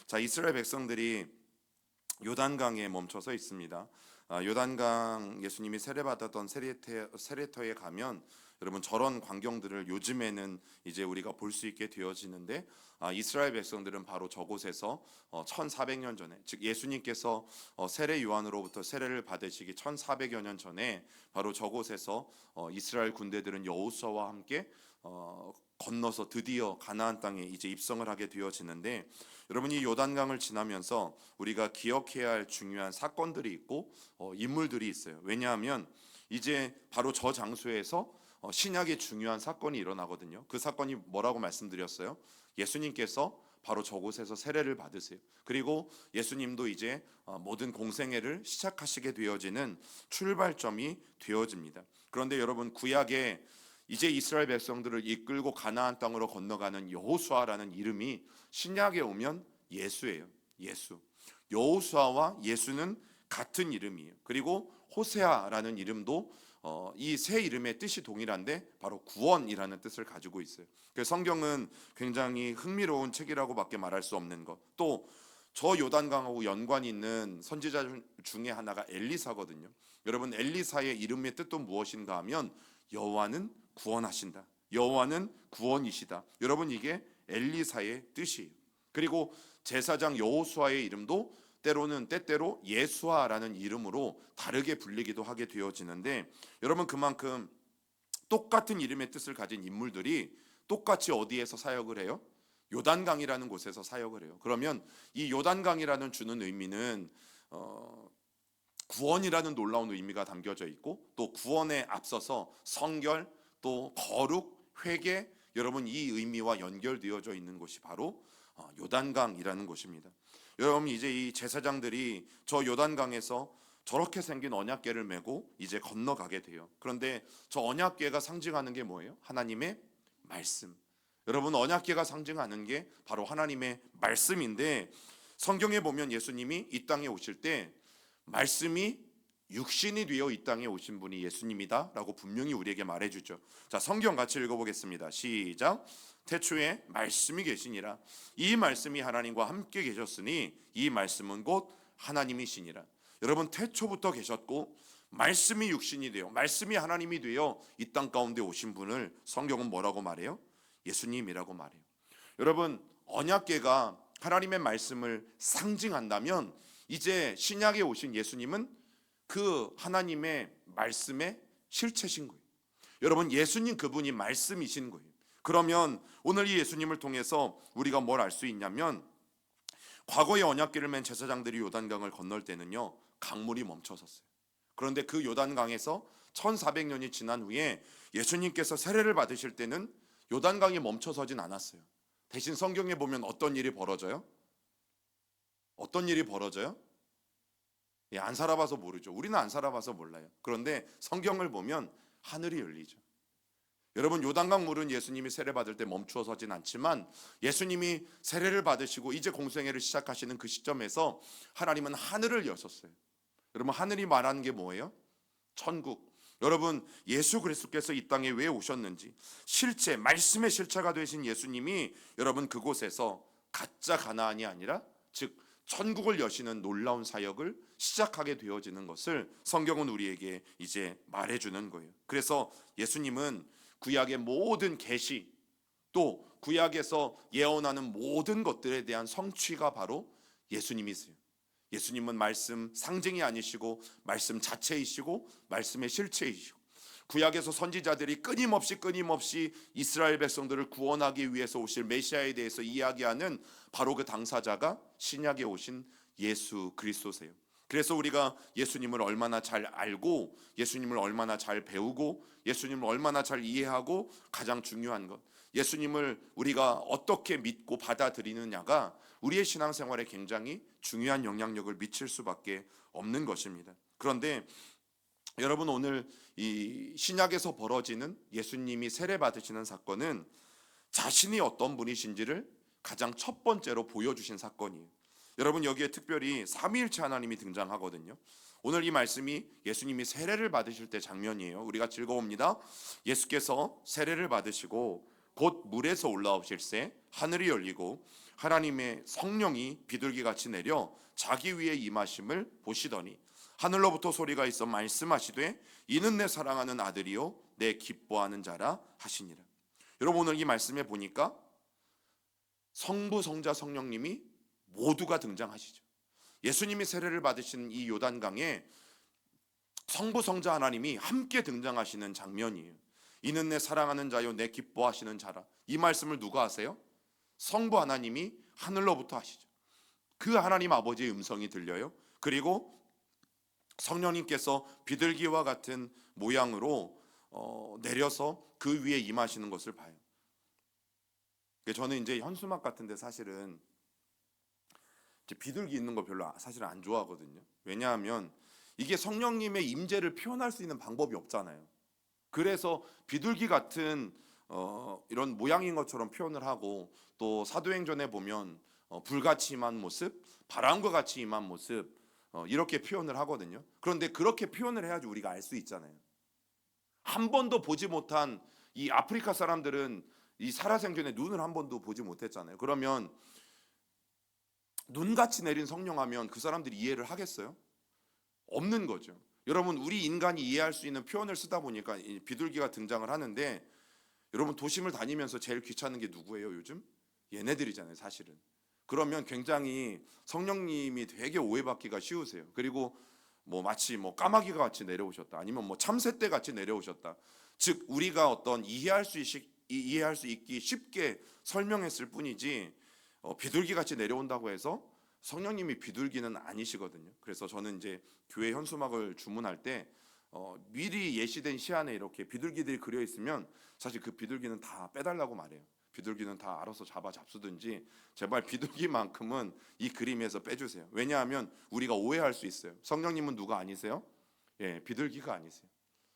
자, 이스라엘 백성들이 요단강에 멈춰서 있습니다. 요단강 예수님이 세례받았던 세례터에 가면 여러분 저런 광경들을 요즘에는 이제 우리가 볼 수 있게 되어지는데, 이스라엘 백성들은 바로 저곳에서 1400년 전에, 즉 예수님께서 세례 요한으로부터 세례를 받으시기 1400여 년 전에 바로 저곳에서 이스라엘 군대들은 여호수아와 함께 건너서 드디어 가나안 땅에 이제 입성을 하게 되어지는데, 여러분 이 요단강을 지나면서 우리가 기억해야 할 중요한 사건들이 있고 인물들이 있어요. 왜냐하면 이제 바로 저 장소에서 신약의 중요한 사건이 일어나거든요. 그 사건이 뭐라고 말씀드렸어요? 예수님께서 바로 저곳에서 세례를 받으세요. 그리고 예수님도 이제 모든 공생애를 시작하시게 되어지는 출발점이 되어집니다. 그런데 여러분 구약에 이제 이스라엘 백성들을 이끌고 가나안 땅으로 건너가는 여호수아라는 이름이 신약에 오면 예수예요. 예수. 여호수아와 예수는 같은 이름이에요. 그리고 호세아라는 이름도 이 세 이름의 뜻이 동일한데 바로 구원이라는 뜻을 가지고 있어요. 그래서 성경은 굉장히 흥미로운 책이라고밖에 말할 수 없는 것. 또 저 요단강하고 연관이 있는 선지자 중에 하나가 엘리사거든요. 여러분 엘리사의 이름의 뜻도 무엇인가 하면 여호와는 구원하신다. 여호와는 구원이시다. 여러분 이게 엘리사의 뜻이에요. 그리고 제사장 여호수아의 이름도 때때로 예수아라는 이름으로 다르게 불리기도 하게 되어지는데, 여러분 그만큼 똑같은 이름의 뜻을 가진 인물들이 똑같이 어디에서 사역을 해요? 요단강이라는 곳에서 사역을 해요. 그러면 이 요단강이라는 주는 의미는 구원이라는 놀라운 의미가 담겨져 있고, 또 구원에 앞서서 성결, 또 거룩, 회개, 여러분 이 의미와 연결되어져 있는 곳이 바로 요단강이라는 곳입니다. 여러분 이제 이 제사장들이 저 요단강에서 저렇게 생긴 언약궤를 메고 이제 건너가게 돼요. 그런데 저 언약궤가 상징하는 게 뭐예요? 하나님의 말씀. 여러분 언약궤가 상징하는 게 바로 하나님의 말씀인데, 성경에 보면 예수님이 이 땅에 오실 때 말씀이 육신이 되어 이 땅에 오신 분이 예수님이다 라고 분명히 우리에게 말해주죠. 자, 성경 같이 읽어보겠습니다. 시작. 태초에 말씀이 계시니라. 이 말씀이 하나님과 함께 계셨으니 이 말씀은 곧 하나님이시니라. 여러분 태초부터 계셨고 말씀이 육신이 되어, 말씀이 하나님이 되어 이 땅 가운데 오신 분을 성경은 뭐라고 말해요? 예수님이라고 말해요. 여러분 언약궤가 하나님의 말씀을 상징한다면 이제 신약에 오신 예수님은 그 하나님의 말씀의 실체신 거예요. 여러분 예수님 그분이 말씀이신 거예요. 그러면 오늘 이 예수님을 통해서 우리가 뭘 알 수 있냐면, 과거의 언약궤를 맨 제사장들이 요단강을 건널 때는요 강물이 멈춰섰어요. 그런데 그 요단강에서 1400년이 지난 후에 예수님께서 세례를 받으실 때는 요단강이 멈춰서진 않았어요. 대신 성경에 보면 어떤 일이 벌어져요? 어떤 일이 벌어져요? 안 살아봐서 모르죠. 우리는 안 살아봐서 몰라요. 그런데 성경을 보면 하늘이 열리죠. 여러분 요단강 물은 예수님이 세례 받을 때 멈추어 서진 않지만, 예수님이 세례를 받으시고 이제 공생애를 시작하시는 그 시점에서 하나님은 하늘을 여셨어요. 여러분 하늘이 말하는 게 뭐예요? 천국. 여러분 예수 그리스도께서 이 땅에 왜 오셨는지, 실체, 말씀의 실체가 되신 예수님이 여러분 그곳에서 가짜 가나안이 아니라 즉 천국을 여시는 놀라운 사역을 시작하게 되어지는 것을 성경은 우리에게 이제 말해주는 거예요. 그래서 예수님은 구약의 모든 계시, 또 구약에서 예언하는 모든 것들에 대한 성취가 바로 예수님이세요. 예수님은 말씀 상징이 아니시고 말씀 자체이시고 말씀의 실체이시고, 구약에서 선지자들이 끊임없이 이스라엘 백성들을 구원하기 위해서 오실 메시아에 대해서 이야기하는 바로 그 당사자가 신약에 오신 예수 그리스도세요. 그래서 우리가 예수님을 얼마나 잘 알고, 예수님을 얼마나 잘 배우고, 예수님을 얼마나 잘 이해하고, 가장 중요한 것, 예수님을 우리가 어떻게 믿고 받아들이느냐가 우리의 신앙생활에 굉장히 중요한 영향력을 미칠 수밖에 없는 것입니다. 그런데 여러분 오늘 이 신약에서 벌어지는 예수님이 세례 받으시는 사건은 자신이 어떤 분이신지를 가장 첫 번째로 보여주신 사건이에요. 여러분 여기에 특별히 삼위일체 하나님이 등장하거든요. 오늘 이 말씀이 예수님이 세례를 받으실 때 장면이에요. 우리가 읽어봅니다. 예수께서 세례를 받으시고 곧 물에서 올라오실새 하늘이 열리고 하나님의 성령이 비둘기같이 내려 자기 위에 임하심을 보시더니 하늘로부터 소리가 있어 말씀하시되 이는 내 사랑하는 아들이요 내 기뻐하는 자라 하시니라. 여러분, 오늘 이 말씀에 보니까 성부, 성자, 성령님이 모두가 등장하시죠. 예수님이 세례를 받으신 이 요단강에 성부, 성자 하나님이 함께 등장하시는 장면이에요. 이는 내 사랑하는 자요 내 기뻐하시는 자라. 이 말씀을 누가 하세요? 성부 하나님이 하늘로부터 하시죠. 그 하나님 아버지의 음성이 들려요. 그리고 성령님께서 비둘기와 같은 모양으로 내려서 그 위에 임하시는 것을 봐요. 저는 이제 현수막 같은데 사실은 비둘기 있는 거 별로 사실 안 좋아하거든요. 왜냐하면 이게 성령님의 임재를 표현할 수 있는 방법이 없잖아요. 그래서 비둘기 같은 이런 모양인 것처럼 표현을 하고, 또 사도행전에 보면 불같이 임한 모습, 바람과 같이 임한 모습, 이렇게 표현을 하거든요. 그런데 그렇게 표현을 해야지 우리가 알 수 있잖아요. 한 번도 보지 못한 이 아프리카 사람들은 이 살아생전에 눈을 한 번도 보지 못했잖아요. 그러면 눈같이 내린 성령하면 그 사람들이 이해를 하겠어요? 없는 거죠. 여러분, 우리 인간이 이해할 수 있는 표현을 쓰다 보니까 이 비둘기가 등장을 하는데, 여러분 도심을 다니면서 제일 귀찮은 게 누구예요? 요즘 얘네들이잖아요, 사실은. 그러면 굉장히 성령님이 되게 오해받기가 쉬우세요. 그리고 마치 까마귀가 같이 내려오셨다, 아니면 참새떼 같이 내려오셨다. 즉 우리가 어떤 이해할 수 있기 쉽게 설명했을 뿐이지, 비둘기 같이 내려온다고 해서 성령님이 비둘기는 아니시거든요. 그래서 저는 이제 교회 현수막을 주문할 때 미리 예시된 시안에 이렇게 비둘기들이 그려 있으면 사실 그 비둘기는 다 빼달라고 말해요. 비둘기는 다 알아서 잡수든지 제발 비둘기만큼은 이 그림에서 빼주세요. 왜냐하면 우리가 오해할 수 있어요. 성령님은 누가 아니세요? 비둘기가 아니세요.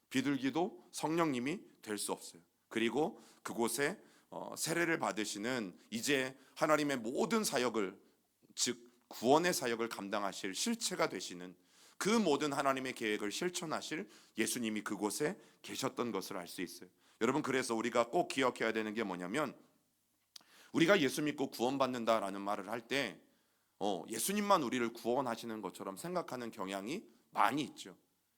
비둘기도 성령님이 될 수 없어요. 그리고 그곳에 세례를 받으시는 이제 하나님의 모든 사역을, 즉 구원의 사역을 감당하실 실체가 되시는, 그 모든 하나님의 계획을 실천하실 예수님이 그곳에 계셨던 것을 알 수 있어요. 여러분, 그래서 우리가 꼭 기억해야 되는 게 뭐냐면, 우리가 예수 믿고 구원받는다라는 말을 할 때 예수님만 우리를 구원하시는 것처럼 생각하는 경향이 많이 있죠.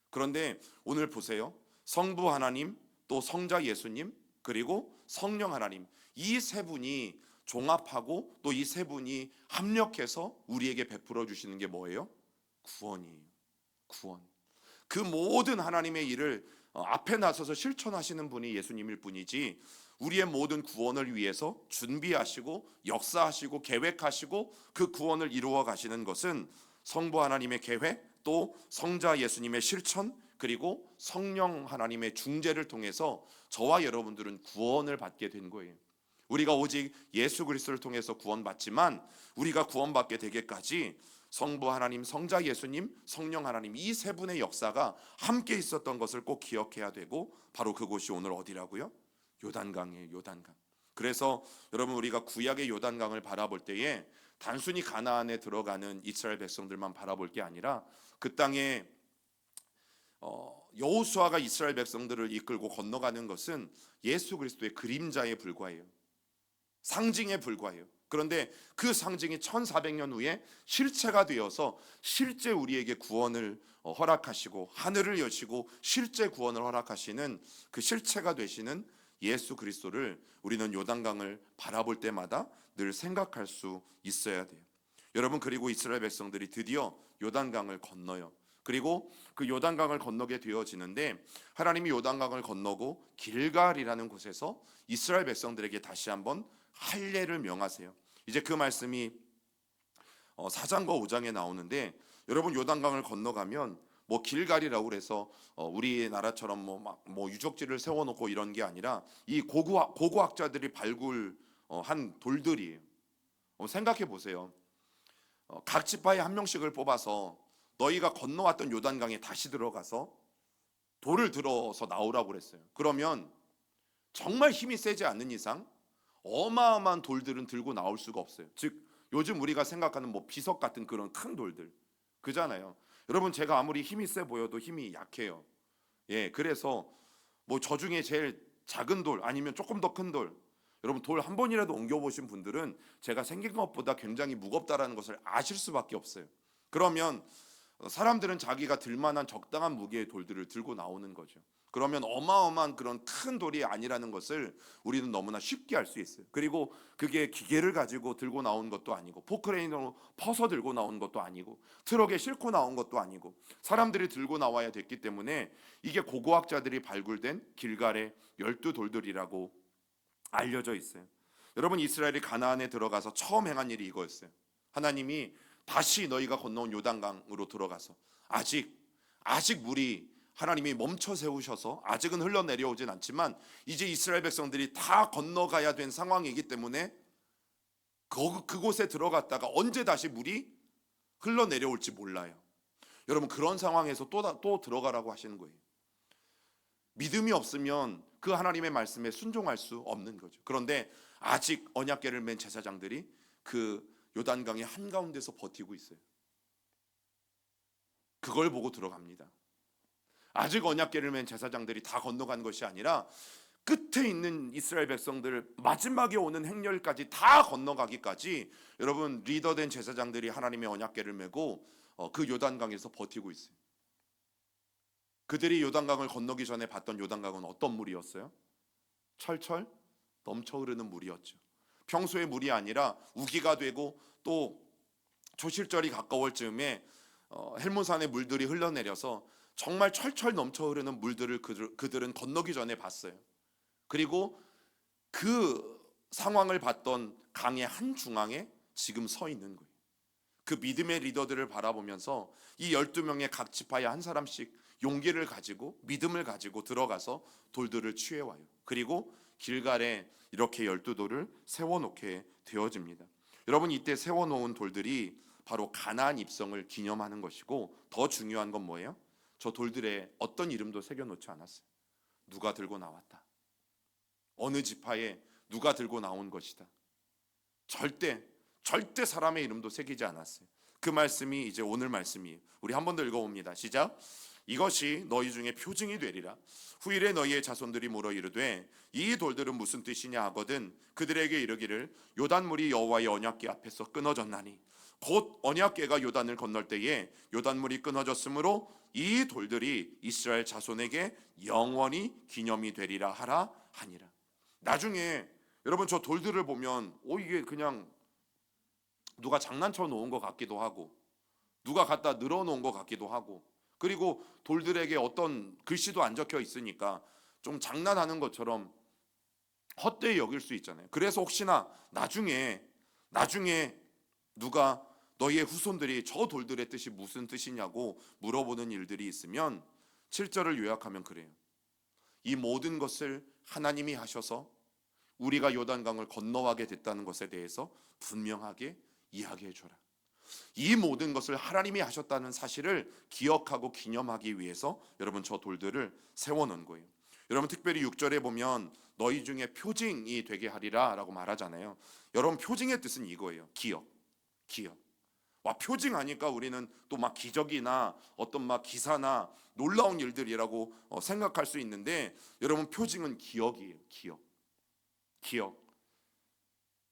그런데 오늘 보세요. 성부 하나님, 또 성자 예수님, 그리고 성령 하나님, 이 세 분이 종합하고 또 이 세 분이 합력해서 우리에게 베풀어 주시는 게 뭐예요? 구원이에요. 구원. 그 모든 하나님의 일을 앞에 나서서 실천하시는 분이 예수님일 뿐이지, 우리의 모든 구원을 위해서 준비하시고 역사하시고 계획하시고 그 구원을 이루어 가시는 것은 성부 하나님의 계획, 또 성자 예수님의 실천, 그리고 성령 하나님의 중재를 통해서 저와 여러분들은 구원을 받게 된 거예요. 우리가 오직 예수 그리스도를 통해서 구원받지만, 우리가 구원받게 되기까지 성부 하나님, 성자 예수님, 성령 하나님, 이 세 분의 역사가 함께 있었던 것을 꼭 기억해야 되고, 바로 그곳이 오늘 어디라고요? 요단강이에요. 요단강. 그래서 여러분, 우리가 구약의 요단강을 바라볼 때에 단순히 가나안에 들어가는 이스라엘 백성들만 바라볼 게 아니라, 그 땅에 여호수아가 이스라엘 백성들을 이끌고 건너가는 것은 예수 그리스도의 그림자에 불과해요. 상징에 불과해요. 그런데 그 상징이 1400년 후에 실체가 되어서 실제 우리에게 구원을 허락하시고 하늘을 여시고 실제 구원을 허락하시는 그 실체가 되시는 예수 그리스도를 우리는 요단강을 바라볼 때마다 늘 생각할 수 있어야 돼요. 여러분, 그리고 이스라엘 백성들이 드디어 요단강을 건너요. 그리고 그 요단강을 건너게 되어지는데, 하나님이 요단강을 건너고 길갈이라는 곳에서 이스라엘 백성들에게 다시 한번 할례를 명하세요. 이제 그 말씀이 4장과 5장에 나오는데, 여러분 요단강을 건너가면 길갈이라고 그래서 우리나라처럼 유적지를 세워놓고 이런 게 아니라 이 고고학자들이 발굴한 돌들이에요. 생각해 보세요. 각 지파에 한 명씩을 뽑아서 너희가 건너왔던 요단강에 다시 들어가서 돌을 들어서 나오라고 그랬어요. 그러면 정말 힘이 세지 않는 이상 어마어마한 돌들은 들고 나올 수가 없어요. 즉 요즘 우리가 생각하는 비석 같은 그런 큰 돌들, 그잖아요. 여러분, 제가 아무리 힘이 세 보여도 힘이 약해요. 그래서 저 중에 제일 작은 돌, 아니면 조금 더 큰 돌, 여러분 돌 한 번이라도 옮겨보신 분들은 제가 생긴 것보다 굉장히 무겁다라는 것을 아실 수밖에 없어요. 그러면 사람들은 자기가 들만한 적당한 무게의 돌들을 들고 나오는 거죠. 그러면 어마어마한 그런 큰 돌이 아니라는 것을 우리는 너무나 쉽게 알 수 있어요. 그리고 그게 기계를 가지고 들고 나온 것도 아니고 포크레인으로 퍼서 들고 나온 것도 아니고 트럭에 싣고 나온 것도 아니고 사람들이 들고 나와야 됐기 때문에 이게 고고학자들이 발굴된 길갈의 12돌들이라고 알려져 있어요. 여러분 이스라엘이 가나안에 들어가서 처음 행한 일이 이거였어요. 하나님이 다시 너희가 건너온 요단강으로 들어가서 아직 물이 하나님이 멈춰 세우셔서 아직은 흘러내려오진 않지만 이제 이스라엘 백성들이 다 건너가야 된 상황이기 때문에 그곳에 들어갔다가 언제 다시 물이 흘러내려올지 몰라요. 여러분 그런 상황에서 또 들어가라고 하시는 거예요. 믿음이 없으면 그 하나님의 말씀에 순종할 수 없는 거죠. 그런데 아직 언약궤를 맨 제사장들이 그 요단강의 한가운데서 버티고 있어요. 그걸 보고 들어갑니다. 아직 언약궤를 맨 제사장들이 다 건너간 것이 아니라 끝에 있는 이스라엘 백성들 마지막에 오는 행렬까지 다 건너가기까지 여러분 리더된 제사장들이 하나님의 언약궤를 메고 그 요단강에서 버티고 있어요. 그들이 요단강을 건너기 전에 봤던 요단강은 어떤 물이었어요? 철철 넘쳐 흐르는 물이었죠. 평소의 물이 아니라 우기가 되고 또 초실절이 가까울 즈음에 헬몬산의 물들이 흘러내려서 정말 철철 넘쳐 흐르는 물들을 그들은 건너기 전에 봤어요. 그리고 그 상황을 봤던 강의 한 중앙에 지금 서 있는 거예요. 그 믿음의 리더들을 바라보면서 이 12명의 각 지파에 한 사람씩 용기를 가지고 믿음을 가지고 들어가서 돌들을 취해와요. 그리고 길갈에 이렇게 12돌을 세워놓게 되어집니다. 여러분 이때 세워놓은 돌들이 바로 가나안 입성을 기념하는 것이고 더 중요한 건 뭐예요? 저 돌들에 어떤 이름도 새겨놓지 않았어요. 누가 들고 나왔다. 어느 지파에 누가 들고 나온 것이다. 절대 사람의 이름도 새기지 않았어요. 그 말씀이 이제 오늘 말씀이에요. 우리 한 번 더 읽어봅니다. 시작. 이것이 너희 중에 표징이 되리라. 후일에 너희의 자손들이 물어 이르되 이 돌들은 무슨 뜻이냐 하거든 그들에게 이르기를 요단물이 여호와의 언약궤 앞에서 끊어졌나니 곧 언약궤가 요단을 건널 때에 요단물이 끊어졌으므로 이 돌들이 이스라엘 자손에게 영원히 기념이 되리라 하라 하니라. 나중에 여러분 저 돌들을 보면 이게 그냥 누가 장난쳐 놓은 것 같기도 하고 누가 갖다 늘어 놓은 것 같기도 하고 그리고 돌들에게 어떤 글씨도 안 적혀 있으니까 좀 장난하는 것처럼 헛되이 여길 수 있잖아요. 그래서 혹시나 나중에 누가 너희의 후손들이 저 돌들의 뜻이 무슨 뜻이냐고 물어보는 일들이 있으면 7절을 요약하면 그래요. 이 모든 것을 하나님이 하셔서 우리가 요단강을 건너가게 됐다는 것에 대해서 분명하게 이야기해 줘라. 이 모든 것을 하나님이 하셨다는 사실을 기억하고 기념하기 위해서 여러분 저 돌들을 세워놓은 거예요. 여러분 특별히 6절에 보면 너희 중에 표징이 되게 하리라 라고 말하잖아요. 여러분 표징의 뜻은 이거예요. 기억. 와 표징하니까 우리는 또 막 기적이나 어떤 막 기사나 놀라운 일들이라고 생각할 수 있는데 여러분 표징은 기억이에요. 기억.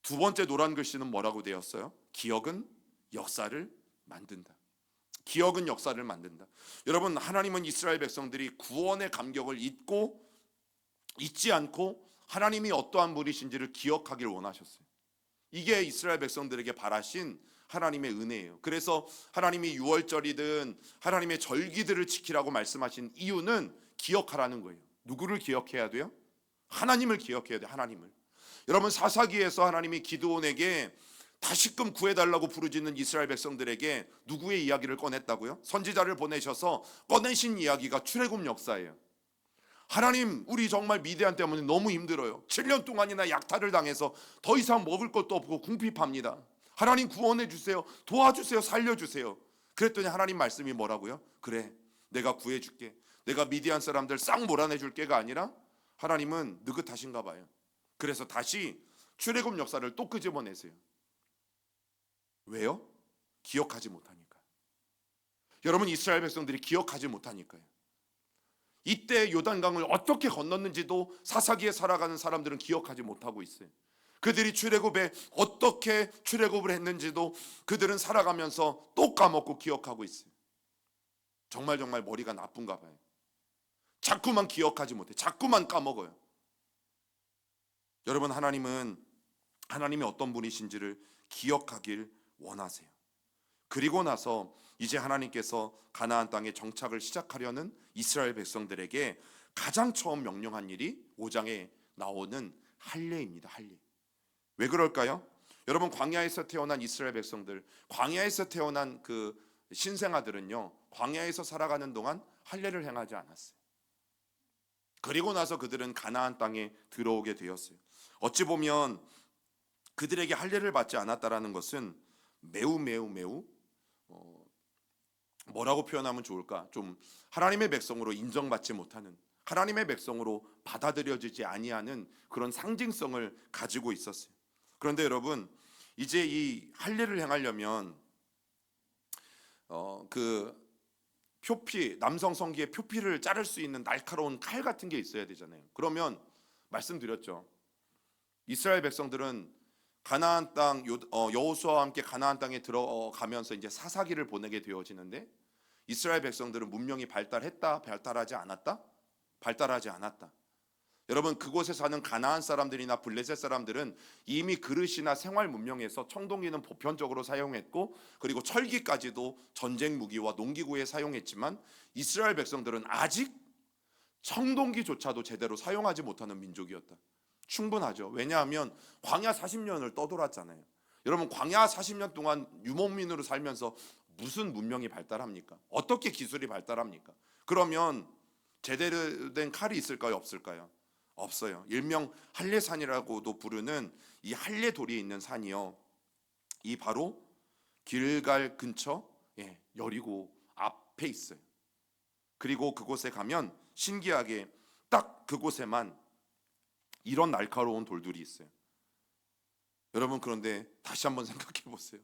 두 번째 노란 글씨는 뭐라고 되었어요? 기억은 역사를 만든다. 기억은 역사를 만든다. 여러분 하나님은 이스라엘 백성들이 구원의 감격을 잊지 않고 하나님이 어떠한 분이신지를 기억하길 원하셨어요. 이게 이스라엘 백성들에게 바라신 하나님의 은혜예요. 그래서 하나님이 유월절이든 하나님의 절기들을 지키라고 말씀하신 이유는 기억하라는 거예요. 누구를 기억해야 돼요? 하나님을 기억해야 돼요. 하나님을. 여러분 사사기에서 하나님이 기드온에게 다시금 구해달라고 부르짖는 이스라엘 백성들에게 누구의 이야기를 꺼냈다고요? 선지자를 보내셔서 꺼내신 이야기가 출애굽 역사예요. 하나님 우리 정말 미디안 때문에 너무 힘들어요. 7년 동안이나 약탈을 당해서 더 이상 먹을 것도 없고 궁핍합니다. 하나님 구원해 주세요. 도와주세요. 살려주세요. 그랬더니 하나님 말씀이 뭐라고요? 그래 내가 구해줄게. 내가 미디안 사람들 싹 몰아내줄게가 아니라 하나님은 느긋하신가 봐요. 그래서 다시 출애굽 역사를 또 끄집어내세요. 왜요? 기억하지 못하니까. 여러분 이스라엘 백성들이 기억하지 못하니까요. 이때 요단강을 어떻게 건넜는지도 사사기에 살아가는 사람들은 기억하지 못하고 있어요. 그들이 출애굽에 어떻게 출애굽을 했는지도 그들은 살아가면서 또 까먹고 기억하고 있어요. 정말 머리가 나쁜가 봐요. 자꾸만 기억하지 못해. 자꾸만 까먹어요. 여러분, 하나님이 어떤 분이신지를 기억하길 원하세요. 그리고 나서 이제 하나님께서 가나안 땅에 정착을 시작하려는 이스라엘 백성들에게 가장 처음 명령한 일이 5장에 나오는 할례입니다. 할례. 왜 그럴까요? 여러분, 광야에서 태어난 이스라엘 백성들, 광야에서 태어난 그 신생아들은요, 광야에서 살아가는 동안 할례를 행하지 않았어요. 그리고 나서 그들은 가나안 땅에 들어오게 되었어요. 어찌 보면 그들에게 할례를 받지 않았다라는 것은 매우 뭐라고 표현하면 좋을까? 좀 하나님의 백성으로 인정받지 못하는, 하나님의 백성으로 받아들여지지 아니하는 그런 상징성을 가지고 있었어요. 그런데 여러분, 이제 이 할례를 행하려면 그 표피, 남성 성기의 표피를 자를 수 있는 날카로운 칼 같은 게 있어야 되잖아요. 그러면 말씀드렸죠. 이스라엘 백성들은 가나안 땅 여호수아와 함께 가나안 땅에 들어가면서 이제 사사기를 보내게 되어지는데, 이스라엘 백성들은 문명이 발달했다, 발달하지 않았다? 발달하지 않았다. 여러분, 그곳에 사는 가나안 사람들이나 블레셋 사람들은 이미 그릇이나 생활 문명에서 청동기는 보편적으로 사용했고, 그리고 철기까지도 전쟁 무기와 농기구에 사용했지만, 이스라엘 백성들은 아직 청동기조차도 제대로 사용하지 못하는 민족이었다. 충분하죠. 왜냐하면 광야 40년을 떠돌았잖아요. 여러분, 광야 40년 동안 유목민으로 살면서 무슨 문명이 발달합니까? 어떻게 기술이 발달합니까? 그러면 제대로 된 칼이 있을까요? 없을까요? 없어요. 일명 할례산이라고도 부르는 이 할례돌이 있는 산이요, 이 바로 길갈 근처, 여리고 앞에 있어요. 그리고 그곳에 가면 신기하게 딱 그곳에만 이런 날카로운 돌들이 있어요. 여러분, 그런데 다시 한번 생각해 보세요.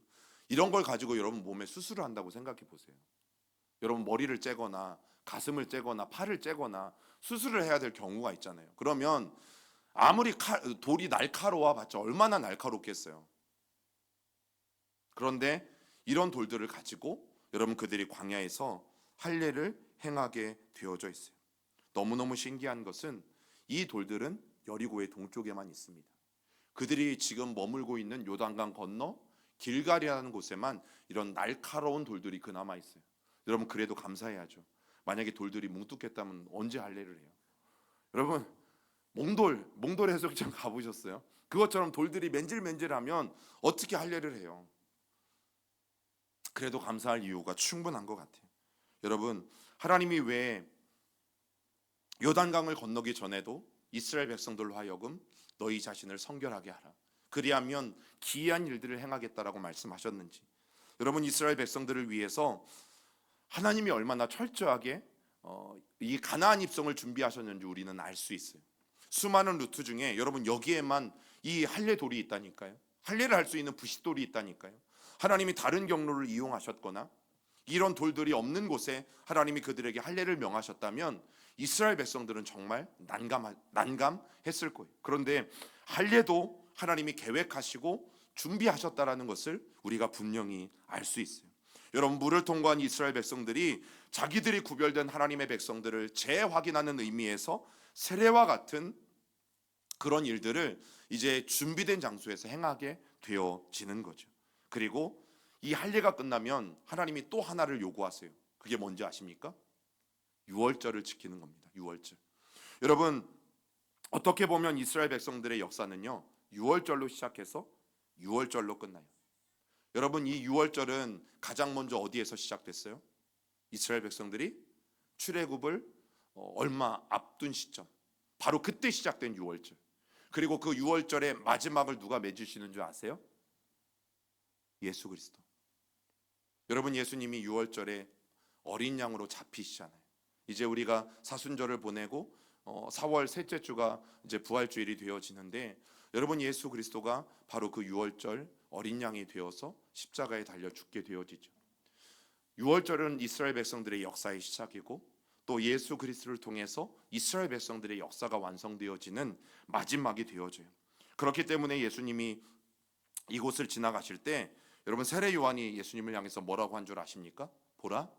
이런 걸 가지고 여러분 몸에 수술을 한다고 생각해 보세요. 여러분, 머리를 째거나 가슴을 째거나 팔을 째거나 수술을 해야 될 경우가 있잖아요. 그러면 아무리 돌이 날카로워 봤자 얼마나 날카롭겠어요. 그런데 이런 돌들을 가지고 여러분, 그들이 광야에서 할례를 행하게 되어져 있어요. 너무너무 신기한 것은 이 돌들은 여리고의 동쪽에만 있습니다. 그들이 지금 머물고 있는 요단강 건너 길갈이라는 곳에만 이런 날카로운 돌들이 그나마 있어요. 여러분, 그래도 감사해야죠. 만약에 돌들이 뭉툭했다면 언제 할례를 해요? 여러분, 몽돌 해수욕장 가보셨어요? 그것처럼 돌들이 맨질맨질하면 어떻게 할례를 해요? 그래도 감사할 이유가 충분한 것 같아요. 여러분, 하나님이 왜 요단강을 건너기 전에도 이스라엘 백성들로 하여금 너희 자신을 성결하게 하라, 그리하면 기이한 일들을 행하겠다라고 말씀하셨는지, 여러분, 이스라엘 백성들을 위해서 하나님이 얼마나 철저하게 이 가나안 입성을 준비하셨는지 우리는 알 수 있어요. 수많은 루트 중에 여러분, 여기에만 이 할례돌이 있다니까요. 할례를 할 수 있는 부싯돌이 있다니까요. 하나님이 다른 경로를 이용하셨거나 이런 돌들이 없는 곳에 하나님이 그들에게 할례를 명하셨다면 이스라엘 백성들은 정말 난감했을 거예요. 그런데 할례도 하나님이 계획하시고 준비하셨다라는 것을 우리가 분명히 알 수 있어요. 여러분, 물을 통과한 이스라엘 백성들이 자기들이 구별된 하나님의 백성들을 재확인하는 의미에서 세례와 같은 그런 일들을 이제 준비된 장소에서 행하게 되어지는 거죠. 그리고 이 할례가 끝나면 하나님이 또 하나를 요구하세요. 그게 뭔지 아십니까? 유월절을 지키는 겁니다. 유월절. 여러분, 어떻게 보면 이스라엘 백성들의 역사는요, 유월절로 시작해서 유월절로 끝나요. 여러분, 이 유월절은 가장 먼저 어디에서 시작됐어요? 이스라엘 백성들이 출애굽을 얼마 앞둔 시점, 바로 그때 시작된 유월절. 그리고 그 유월절의 마지막을 누가 맺으시는 줄 아세요? 예수 그리스도. 여러분, 예수님이 유월절에 어린 양으로 잡히시잖아요. 이제 우리가 사순절을 보내고 4월 셋째 주가 이제 부활주일이 되어지는데, 여러분, 예수 그리스도가 바로 그 유월절 어린 양이 되어서 십자가에 달려 죽게 되어지죠. 유월절은 이스라엘 백성들의 역사의 시작이고, 또 예수 그리스도를 통해서 이스라엘 백성들의 역사가 완성되어지는 마지막이 되어져요. 그렇기 때문에 예수님이 이곳을 지나가실 때 여러분 세례 요한이 예수님을 향해서 뭐라고 한 줄 아십니까? 보라,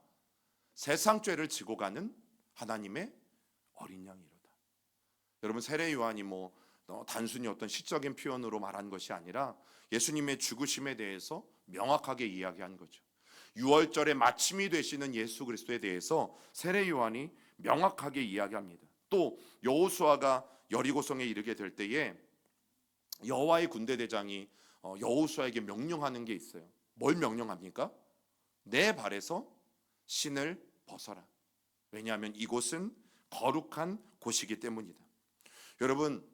세상 죄를 지고 가는 하나님의 어린 양이로다. 여러분 세례 요한이 단순히 어떤 시적인 표현으로 말한 것이 아니라 예수님의 죽으심에 대해서 명확하게 이야기한 거죠. 유월절의 마침이 되시는 예수 그리스도에 대해서 세례 요한이 명확하게 이야기합니다. 또 여호수아가 여리고성에 이르게 될 때에 여호와의 군대 대장이 여호수아에게 명령하는 게 있어요. 뭘 명령합니까? 내 발에서 신을 벗어라. 왜냐하면 이곳은 거룩한 곳이기 때문이다. 여러분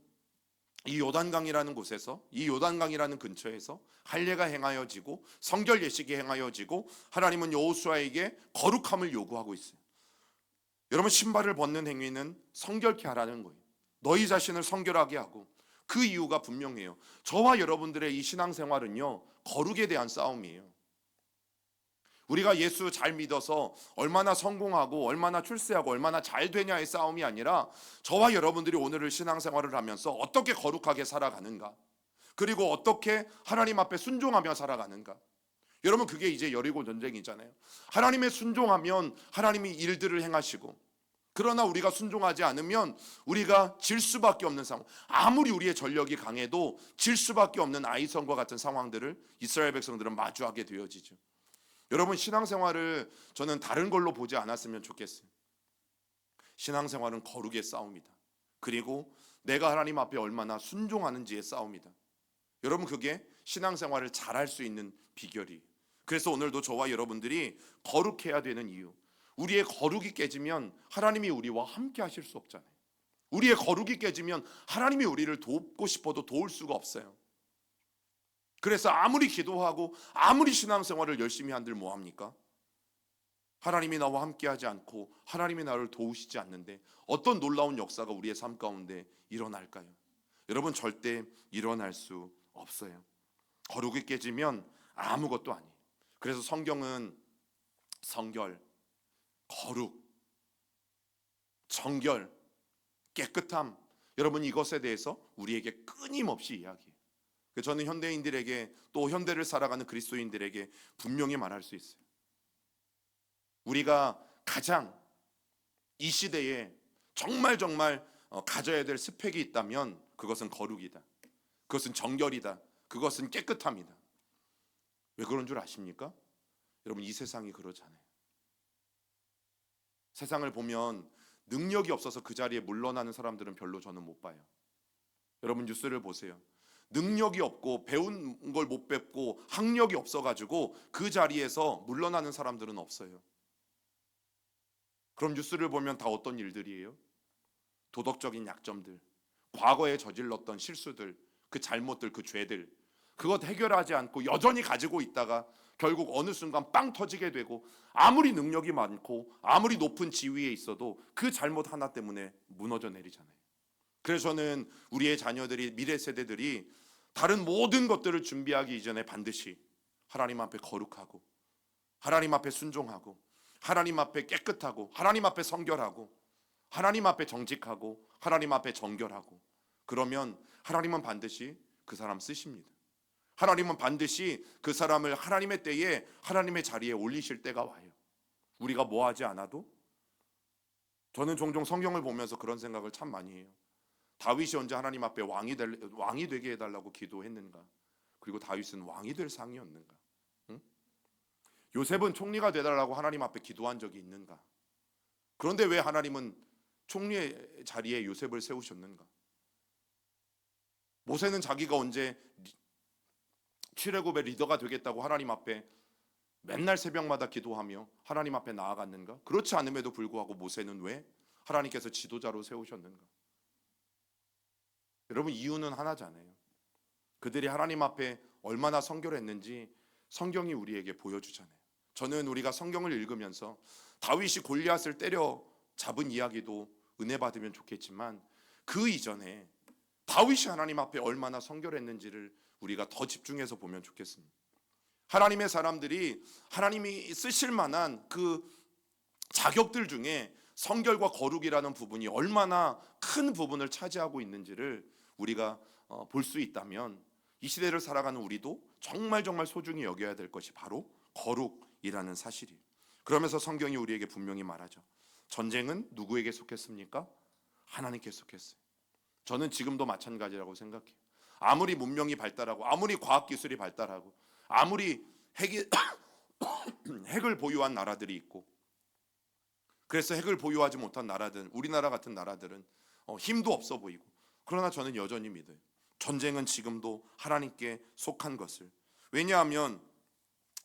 이 요단강이라는 곳에서, 이 요단강이라는 근처에서 할례가 행하여지고 성결 예식이 행하여지고 하나님은 여호수아에게 거룩함을 요구하고 있어요. 여러분 신발을 벗는 행위는 성결케 하라는 거예요. 너희 자신을 성결하게 하고, 그 이유가 분명해요. 저와 여러분들의 이 신앙생활은요 거룩에 대한 싸움이에요. 우리가 예수 잘 믿어서 얼마나 성공하고 얼마나 출세하고 얼마나 잘 되냐의 싸움이 아니라 저와 여러분들이 오늘을 신앙생활을 하면서 어떻게 거룩하게 살아가는가, 그리고 어떻게 하나님 앞에 순종하며 살아가는가. 여러분 그게 이제 여리고 전쟁이잖아요. 하나님의 순종하면 하나님이 일들을 행하시고, 그러나 우리가 순종하지 않으면 우리가 질 수밖에 없는 상황, 아무리 우리의 전력이 강해도 질 수밖에 없는 아이성과 같은 상황들을 이스라엘 백성들은 마주하게 되어지죠. 여러분 신앙생활을 저는 다른 걸로 보지 않았으면 좋겠어요. 신앙생활은 거룩의 싸움이다. 그리고 내가 하나님 앞에 얼마나 순종하는지의 싸움이다. 여러분 그게 신앙생활을 잘할 수 있는 비결이에요. 그래서 오늘도 저와 여러분들이 거룩해야 되는 이유, 우리의 거룩이 깨지면 하나님이 우리와 함께 하실 수 없잖아요. 우리의 거룩이 깨지면 하나님이 우리를 돕고 싶어도 도울 수가 없어요. 그래서 아무리 기도하고 아무리 신앙생활을 열심히 한들 뭐합니까? 하나님이 나와 함께하지 않고 하나님이 나를 도우시지 않는데 어떤 놀라운 역사가 우리의 삶 가운데 일어날까요? 여러분 절대 일어날 수 없어요. 거룩이 깨지면 아무것도 아니에요. 그래서 성경은 성결, 거룩, 정결, 깨끗함, 여러분 이것에 대해서 우리에게 끊임없이 이야기해요. 저는 현대인들에게, 또 현대를 살아가는 그리스도인들에게 분명히 말할 수 있어요. 우리가 가장 이 시대에 정말 가져야 될 스펙이 있다면 그것은 거룩이다. 그것은 정결이다. 그것은 깨끗함이다. 왜 그런 줄 아십니까? 여러분 이 세상이 그렇잖아요. 세상을 보면 능력이 없어서 그 자리에 물러나는 사람들은 별로 저는 못 봐요. 여러분 뉴스를 보세요. 능력이 없고 배운 걸 못 뵙고 학력이 없어가지고 그 자리에서 물러나는 사람들은 없어요. 그럼 뉴스를 보면 다 어떤 일들이에요? 도덕적인 약점들, 과거에 저질렀던 실수들, 그 잘못들, 그 죄들, 그것 해결하지 않고 여전히 가지고 있다가 결국 어느 순간 빵 터지게 되고, 아무리 능력이 많고 아무리 높은 지위에 있어도 그 잘못 하나 때문에 무너져 내리잖아요. 그래서 저는 우리의 자녀들이, 미래 세대들이 다른 모든 것들을 준비하기 이전에 반드시 하나님 앞에 거룩하고, 하나님 앞에 순종하고, 하나님 앞에 깨끗하고, 하나님 앞에 성결하고, 하나님 앞에 정직하고, 하나님 앞에 정결하고, 그러면 하나님은 반드시 그 사람 쓰십니다. 하나님은 반드시 그 사람을 하나님의 때에 하나님의 자리에 올리실 때가 와요. 우리가 뭐 하지 않아도. 저는 종종 성경을 보면서 그런 생각을 참 많이 해요. 다윗이 언제 하나님 앞에 왕이 되게 해달라고 기도했는가? 그리고 다윗은 왕이 될 상이었는가? 응? 요셉은 총리가 되달라고 하나님 앞에 기도한 적이 있는가? 그런데 왜 하나님은 총리의 자리에 요셉을 세우셨는가? 모세는 자기가 언제 출애굽의 리더가 되겠다고 하나님 앞에 맨날 새벽마다 기도하며 하나님 앞에 나아갔는가? 그렇지 않음에도 불구하고 모세는 왜 하나님께서 지도자로 세우셨는가? 여러분 이유는 하나잖아요. 그들이 하나님 앞에 얼마나 성결했는지 성경이 우리에게 보여주잖아요. 저는 우리가 성경을 읽으면서 다윗이 골리앗을 때려 잡은 이야기도 은혜 받으면 좋겠지만, 그 이전에 다윗이 하나님 앞에 얼마나 성결했는지를 우리가 더 집중해서 보면 좋겠습니다. 하나님의 사람들이 하나님이 쓰실 만한 그 자격들 중에 성결과 거룩이라는 부분이 얼마나 큰 부분을 차지하고 있는지를 우리가 볼 수 있다면 이 시대를 살아가는 우리도 정말 정말 소중히 여겨야 될 것이 바로 거룩이라는 사실이에요. 그러면서 성경이 우리에게 분명히 말하죠. 전쟁은 누구에게 속했습니까? 하나님께 속했어요. 저는 지금도 마찬가지라고 생각해요. 아무리 문명이 발달하고 아무리 과학기술이 발달하고 아무리 핵을 보유한 나라들이 있고, 그래서 핵을 보유하지 못한 나라들은, 우리나라 같은 나라들은 힘도 없어 보이고, 그러나 저는 여전히 믿어요. 전쟁은 지금도 하나님께 속한 것을. 왜냐하면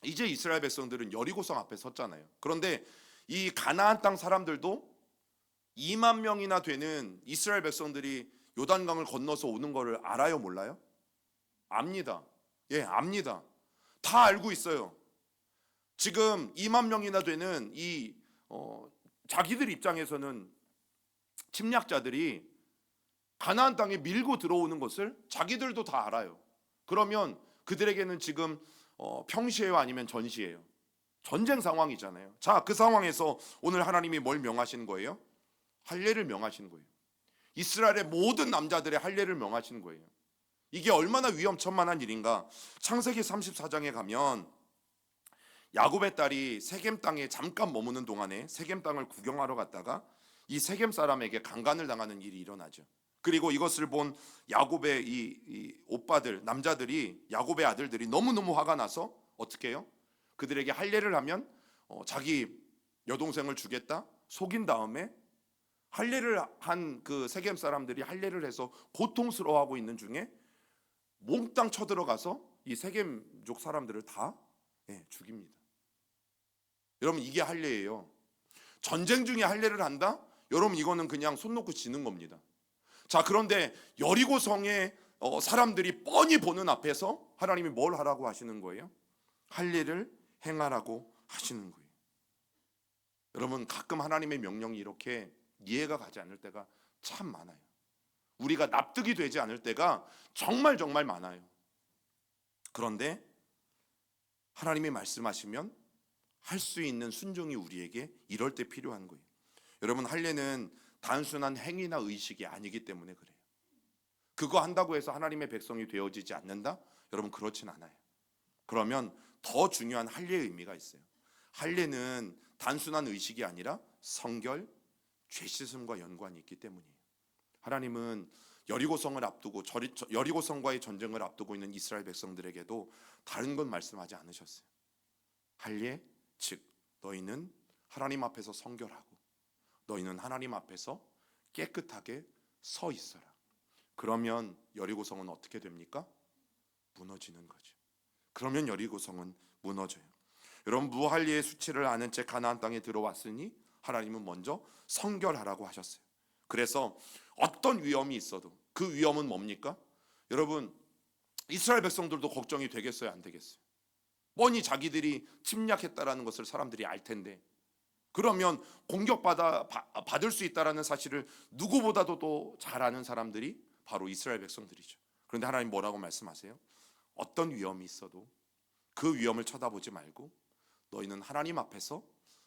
이제 이스라엘 백성들은 여리고성 앞에 섰잖아요. 그런데 이 가나안 땅 사람들도 2만 명이나 되는 이스라엘 백성들이 요단강을 건너서 오는 거를 알아요, 몰라요? 압니다. 예, 압니다. 다 알고 있어요. 지금 2만 명이나 되는 자기들 입장에서는 침략자들이 가나안 땅에 밀고 들어오는 것을 자기들도 다 알아요. 그러면 그들에게는 지금 평시예요, 아니면 전시예요? 전쟁 상황이잖아요. 자, 그 상황에서 오늘 하나님이 뭘 명하시는 거예요? 할례를 명하시는 거예요. 이스라엘의 모든 남자들의 할례를 명하시는 거예요. 이게 얼마나 위험천만한 일인가. 창세기 34장에 가면 야곱의 딸이 세겜 땅에 잠깐 머무는 동안에 세겜 땅을 구경하러 갔다가 이 세겜 사람에게 강간을 당하는 일이 일어나죠. 그리고 이것을 본 야곱의 이 오빠들, 남자들이, 야곱의 아들들이 너무너무 화가 나서 어떻게 해요? 그들에게 할례를 하면 자기 여동생을 주겠다 속인 다음에, 할례를 한 그 세겜 사람들이 할례를 해서 고통스러워하고 있는 중에 몽땅 쳐들어가서 이 세겜족 사람들을 다 죽입니다. 여러분, 이게 할례예요. 전쟁 중에 할례를 한다? 여러분, 이거는 그냥 손 놓고 지는 겁니다. 자, 그런데 여리고성의 사람들이 뻔히 보는 앞에서 하나님이 뭘 하라고 하시는 거예요? 할례를 행하라고 하시는 거예요. 여러분, 가끔 하나님의 명령이 이렇게 이해가 가지 않을 때가 참 많아요. 우리가 납득이 되지 않을 때가 정말 정말 많아요. 그런데 하나님이 말씀하시면 할 수 있는 순종이 우리에게 이럴 때 필요한 거예요. 여러분, 할례는 단순한 행위나 의식이 아니기 때문에 그래요. 그거 한다고 해서 하나님의 백성이 되어지지 않는다? 여러분, 그렇진 않아요. 그러면 더 중요한 할례의 의미가 있어요. 할례는 단순한 의식이 아니라 성결, 죄 씻음과 연관이 있기 때문이에요. 하나님은 여리고성을 앞두고, 여리고성과의 전쟁을 앞두고 있는 이스라엘 백성들에게도 다른 건 말씀하지 않으셨어요. 할례, 즉 너희는 하나님 앞에서 성결하고 너희는 하나님 앞에서 깨끗하게 서 있어라. 그러면 여리고성은 어떻게 됩니까? 무너지는 거죠. 그러면 여리고성은 무너져요. 여러분, 무할례의 수치를 아는 채 가나안 땅에 들어왔으니 하나님은 먼저 성결하라고 하셨어요. 그래서 어떤 위험이 있어도 그 위험은 뭡니까? 여러분, 이스라엘 백성들도 걱정이 되겠어요, 안 되겠어요? 뻔히 자기들이 침략했다라는 것을 사람들이 알 텐데, 그러면 공격받을 수 있다라는 사실을 누구보다도 또 잘 아는 사람들이 바로 이스라엘 백성들이죠. 그런데 하나님 뭐라고 말씀하세요? 어떤 위험이 있어도 그 위험을 쳐다보지 말고 너희는 하나님 앞에서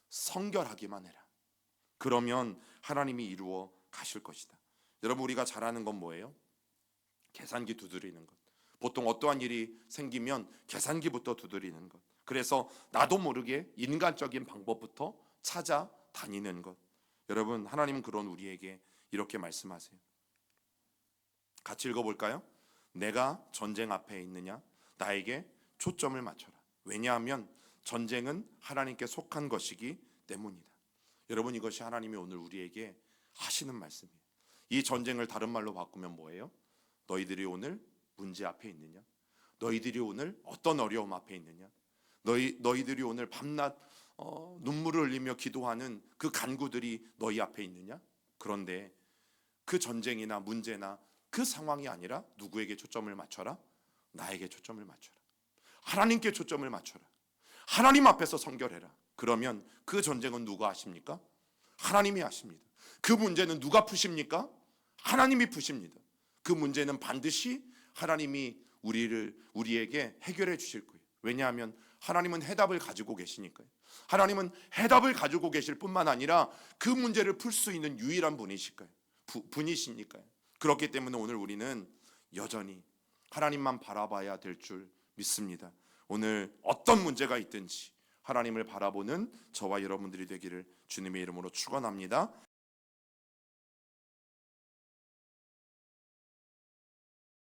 성결하기만 해라. 그러면 하나님이 이루어 가실 것이다. 여러분, 우리가 잘 아는 건 뭐예요? 계산기 두드리는 것. 보통 어떠한 일이 생기면 계산기부터 두드리는 것. 그래서 나도 모르게 인간적인 방법부터 찾아다니는 것. 여러분, 하나님은 그런 우리에게 이렇게 말씀하세요. 같이 읽어볼까요? 내가 전쟁 앞에 있느냐? 나에게 초점을 맞춰라. 왜냐하면 전쟁은 하나님께 속한 것이기 때문이다. 여러분, 이것이 하나님이 오늘 우리에게 하시는 말씀이에요. 이 전쟁을 다른 말로 바꾸면 뭐예요? 너희들이 오늘 문제 앞에 있느냐? 너희들이 오늘 어떤 어려움 앞에 있느냐? 너희들이 오늘 밤낮 눈물을 흘리며 기도하는 그 간구들이 너희 앞에 있느냐? 그런데 그 전쟁이나 문제나 그 상황이 아니라 누구에게 초점을 맞춰라? 나에게 초점을 맞춰라. 하나님께 초점을 맞춰라. 하나님 앞에서 성결해라. 그러면 그 전쟁은 누가 하십니까? 하나님이 하십니다. 그 문제는 누가 푸십니까? 하나님이 푸십니다. 그 문제는 반드시 하나님이 우리에게 해결해 주실 거예요. 왜냐하면 하나님은 해답을 가지고 계시니까요. 하나님은 해답을 가지고 계실 뿐만 아니라 그 문제를 풀 수 있는 유일한 분이시니까요. 그렇기 때문에 오늘 우리는 여전히 하나님만 바라봐야 될 줄 믿습니다. 오늘 어떤 문제가 있든지 하나님을 바라보는 저와 여러분들이 되기를 주님의 이름으로 축원합니다.